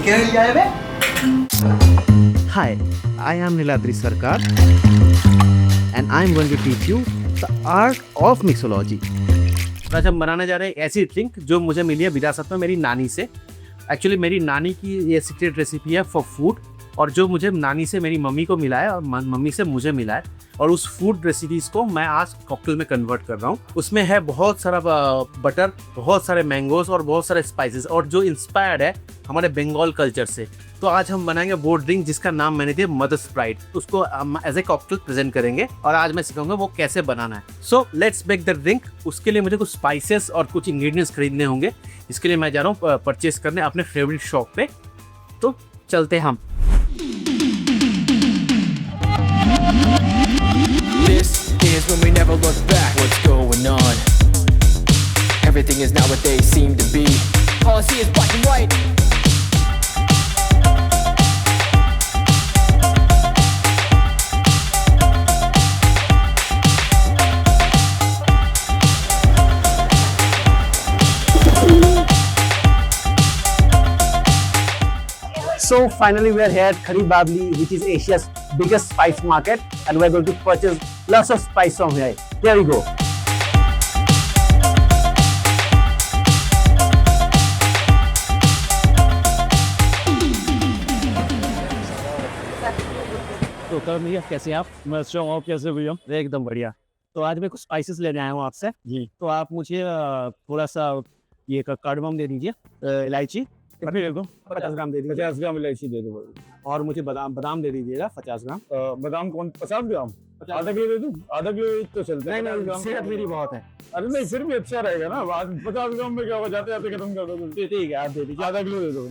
কেড়ে নিয়ে যাবে। Hi, I am Niladri Sarkar and I am going to teach you the art of mixology. आज हम बनाने जा रहे हैं ऐसी ड्रिंक जो मुझे मिली है विरासत में मेरी नानी से। एक्चुअली मेरी नानी की ये सीक्रेट रेसिपी है फॉर फूड, और जो मुझे नानी से मेरी मम्मी को मिला है और मम्मी से मुझे मिला है, और उस फूड रेसिपीज़ को मैं आज कॉकटेल में कन्वर्ट कर रहा हूँ। उसमें है बहुत सारा बटर, बहुत सारे मैंगोज और बहुत सारे स्पाइसेस, और जो इंस्पायर्ड है हमारे बंगाल कल्चर से। तो आज हम बनाएंगे वो ड्रिंक जिसका नाम मैंने दिया मदर्स प्राइड। उसको एज ए कॉकटेल प्रेजेंट करेंगे और आज मैं सिखाऊंगा वो कैसे बनाना है। So let's make the drink. उसके लिए मुझे कुछ स्पाइसेस और कुछ इंग्रेडिएंट्स खरीदने होंगे। इसके लिए मैं जा रहा हूँ परचेज करने अपने फेवरेट शॉप पे। तो चलते हैं हम। This is when we never look back. What's going on? Everything is not what they seem to be. All I see is black and white. So finally we are here at Khari Babli, which is Asia's biggest spice market, and we are going to purchase lots of spice from here. Here we go. तो करण भैया कैसे हैं आप? मैं अच्छा हूँ, आप कैसे भैया? एकदम बढ़िया। तो आज मैं कुछ स्पाइसेस लेने आया हूँ आपसे। जी। तो आप मुझे थोड़ा सा ये कार्डमम दे दीजिए, इलायची कितनी दे दो? 50 ग्राम दे दीजिए, 50 ग्राम इलायची दे दो। और मुझे बादाम दे दीजिएगा 50 ग्राम। बादाम कौन 50 ग्राम? आधा किलो दे दूँ? आधा किलो तो चलता है। नहीं, सेहत मेरी बहुत है। अरे नहीं, फिर भी अच्छा रहेगा ना। 50 ग्राम में क्या होगा, जाते जाते खत्म कर दो। ठीक है, आप दे दीजिए। आधा किलो दे दो।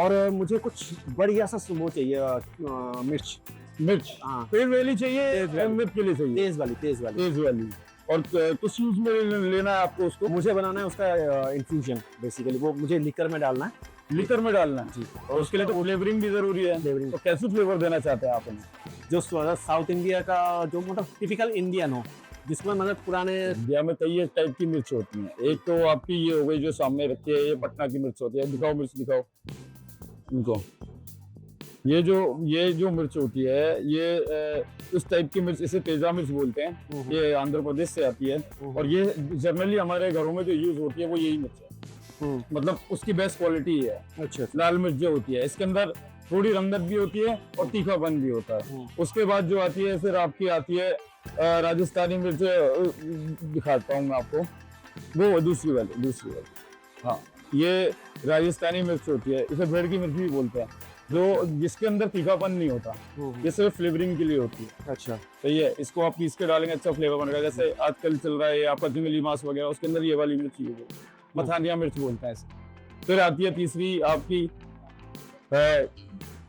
और मुझे कुछ बढ़िया सा वो चाहिए, मिर्च। हाँ, तेज वाली चाहिए, तेज वाली। मिर्च के लिए चाहिए तेज वाली। तेज वाली। और किस यूज में लेना है आपको उसको? मुझे बनाना है उसका इन्फ्यूजन, बेसिकली वो मुझे लिकर में डालना है। लीटर में डालना है जी। और उसके लिए तो फ्लेवरिंग भी जरूरी है। फ्लेवरिंग तो कैसे फ्लेवर देना चाहते हैं आप उन्हें? जो साउथ इंडिया का जो मतलब टिपिकल इंडियन हो, जिसमें मतलब पुराने इंडिया में कई टाइप की मिर्च होती है। एक तो आपकी ये हो गई जो सामने रखी है, ये पटना की मिर्च होती है। दिखाओ मिर्च, दिखाओ इनको। ये जो मिर्च होती है, ये उस टाइप की मिर्च, इसे तेजा मिर्च बोलते हैं। ये आंध्र प्रदेश से आती है और ये जनरली हमारे घरों में जो यूज होती है वो यही मिर्च है। मतलब उसकी बेस्ट क्वालिटी है। अच्छा। लाल मिर्च जो होती है, इसके अंदर थोड़ी रंगत भी होती है और तीखापन भी होता है। उसके बाद जो आती है फिर आपकी आती है राजस्थानी मिर्च। दिखाता हूँ मैं आपको, वो दूसरी वाली। हाँ, ये राजस्थानी मिर्च होती है। इसे भेड़ की मिर्च भी बोलते हैं, जो जिसके अंदर तीखापन नहीं होता। ये सिर्फ फ्लेवरिंग के लिए होती है। अच्छा। सही है। इसको आप पीस के डालेंगे, अच्छा फ्लेवर बनेगा। जैसे आजकल चल रहा है आपका जंगली मांस वगैरह, उसके अंदर ये वाली मिर्च यूज होती है। मथानिया मिर्च बोलते हैं इसे। फिर आती है तीसरी आपकी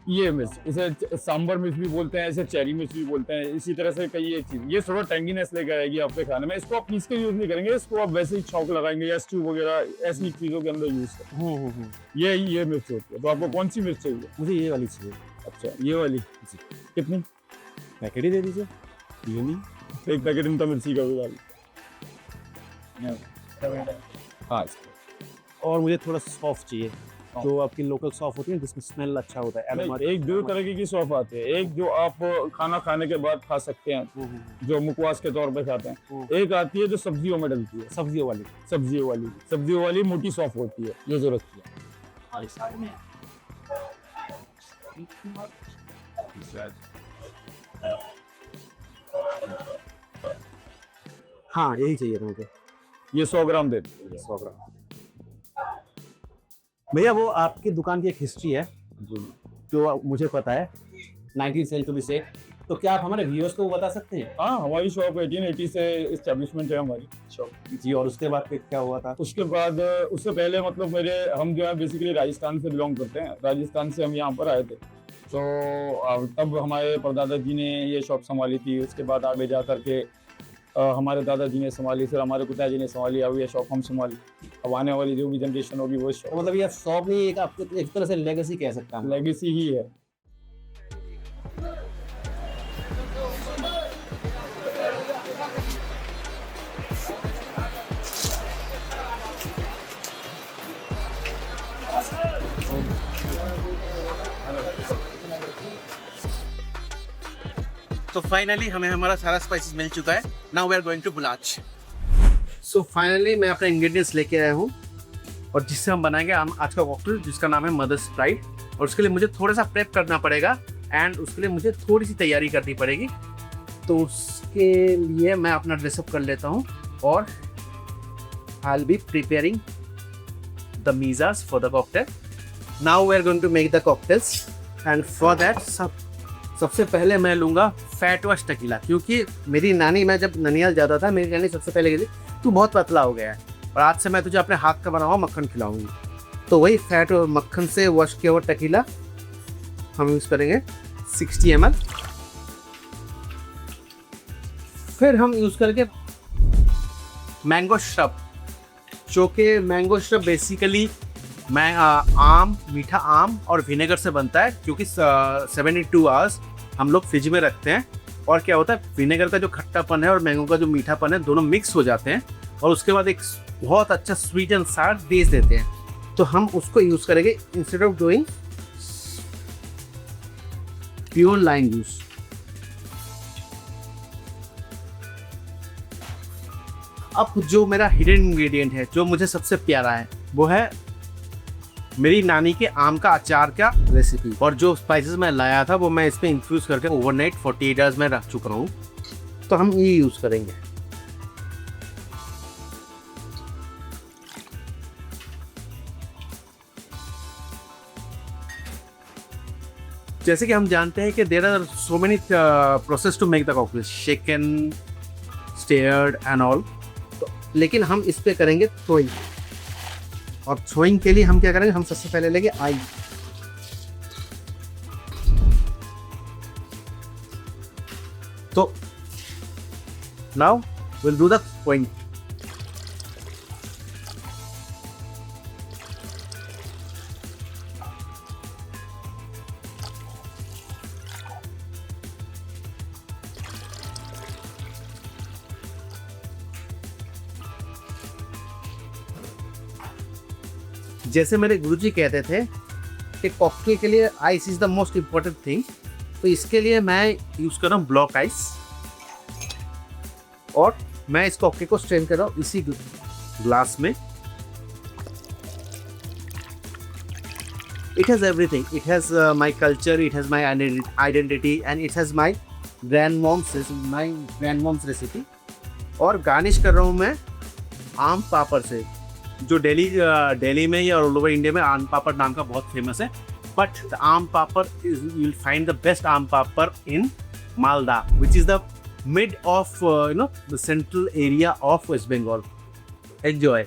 ये मिर्च, इसे सांबर मिर्च भी बोलते हैं, इसे चेरी मिर्च भी बोलते हैं। इसी तरह से कई एक चीज, ये थोड़ा टैंगीनेस लेकर आएगी आपके खाने में। इसको आप पीस के यूज नहीं करेंगे, इसको आप वैसे ही छौंक लगाएंगे या स्ट्यू वगैरह ऐसी चीजों के अंदर यूज करेंगे। ये मिर्च होती है। तो आपको कौन सी मिर्च चाहिए? मुझे ये वाली चाहिए। अच्छा, ये वाली। कितनी? पैकेट ही दे दीजिए। ये नहीं, एक पैकेट इनका मिर्ची का भी डाल। हाँ, और मुझे थोड़ा सॉफ्ट चाहिए, जो आपकी लोकल सॉफ्ट होती है जिसमें स्मेल अच्छा होता है। एक दो तरह की सौंफ आती है। एक जो आप खाना खाने के बाद खा सकते हैं, जो मुखवास के तौर पे खाते हैं। एक आती है जो सब्जियों में डलती है, सब्जियों वाली मोटी सौंफ होती है, ये जो रखी है। हाँ, यही चाहिए था मुझे। ये 100 ग्राम दे दीजिए। 100 ग्राम। भैया, वो आपकी दुकान की एक हिस्ट्री है जो मुझे पता है, 19th सेंचुरी से। तो क्या आप हमारे व्यूअर्स को बता सकते हैं? हाँ, हमारी शॉप 1880 से एस्टेब्लिशमेंट है हमारी शॉप जी। और उसके बाद फिर क्या हुआ था? उसके बाद उससे पहले मतलब हम जो है बेसिकली राजस्थान से बिलोंग करते हैं। राजस्थान से हम यहाँ पर आए थे। तो तब हमारे परदादा जी ने ये शॉप संभाली थी। उसके बाद आगे जा करके हमारे दादाजी ने संभाली, फिर हमारे पिताजी ने संभाली, अब ये शॉप हम संभाली। अब आने वाली जो भी जनरेशन होगी वो शॉप, मतलब ये शॉप नहीं, एक आप एक तरह से लेगेसी कह सकता हूँ। लेगेसी ही है। तो फाइनली हमें हमारा सारा स्पाइसेस मिल चुका है। Now we are going to बुलाच। सो फाइनली मैं अपने इंग्रेडिएंट्स लेके आया हूँ और जिससे हम बनाएंगे हम आज का कॉकटेल, जिसका नाम है मदर्स प्राइड। और उसके लिए मुझे थोड़ा सा प्रेप करना पड़ेगा एंड उसके लिए मुझे थोड़ी सी तैयारी करनी पड़ेगी। तो उसके लिए मैं अपना ड्रेसअप कर लेता हूँ और I will be preparing the मीज़ास for the cocktail. Now we are going to make the cocktails and for that सबसे पहले मैं लूँगा फैट वॉश टकीला, क्योंकि मेरी नानी, मैं जब ननियाल जाता था मेरी नानी सबसे पहले कहती तू बहुत पतला हो गया है और आज से मैं तुझे अपने हाथ का बना हुआ मक्खन खिलाऊंगी। तो वही फैट और मक्खन से वॉश किया हुआ टकीला हम यूज़ करेंगे 60 ml। फिर हम यूज़ करेंगे मैंगो श्रब, जो कि मैंगो श्रब बेसिकली आम, मीठा आम और विनेगर से बनता है, क्योंकि 72 आवर्स हम लोग फ्रिज में रखते हैं। और क्या होता है, विनेगर का जो खट्टापन है और मैंगो का जो मीठापन है दोनों मिक्स हो जाते हैं और उसके बाद एक बहुत अच्छा स्वीट एंड सार टेस्ट देते हैं। तो हम उसको यूज़ करेंगे instead of doing pure lime juice. अब जो मेरा हिडन इंग्रेडिएंट है, जो मुझे सबसे प्यारा है, वो है मेरी नानी के आम का अचार का रेसिपी। और जो स्पाइसेस मैं लाया था वो मैं इसमें इन्फ्यूज़ करके ओवरनाइट 48 आवर्स में रख चुका हूँ। तो हम ये यूज़ करेंगे। जैसे कि हम जानते हैं कि there are so many process to make the cocktail, shaken, stirred and all. तो लेकिन हम इस पे करेंगे थ्रोइंग, और थ्रोइंग के लिए हम क्या करेंगे, हम सबसे पहले लेंगे आई। तो now will do the throwing. जैसे मेरे गुरुजी कहते थे कि कॉकटेल के लिए ice is the most important thing, तो इसके लिए मैं यूज़ कर रहा हूँ ब्लॉक आइस। और मैं इस कॉकटेल को स्ट्रेन कर रहा हूँ इसी ग्लास में। It has everything, it has my culture, it has my identity and it has my grandmom's recipe. और गार्निश कर रहा हूँ मैं आम पापड़ से, जो दिल्ली में या ऑल ओवर इंडिया में आम पापड़ नाम का बहुत फेमस है। But the aam papad you will find the best aam papad in Malda, which is the mid of the central area of West Bengal. Enjoy.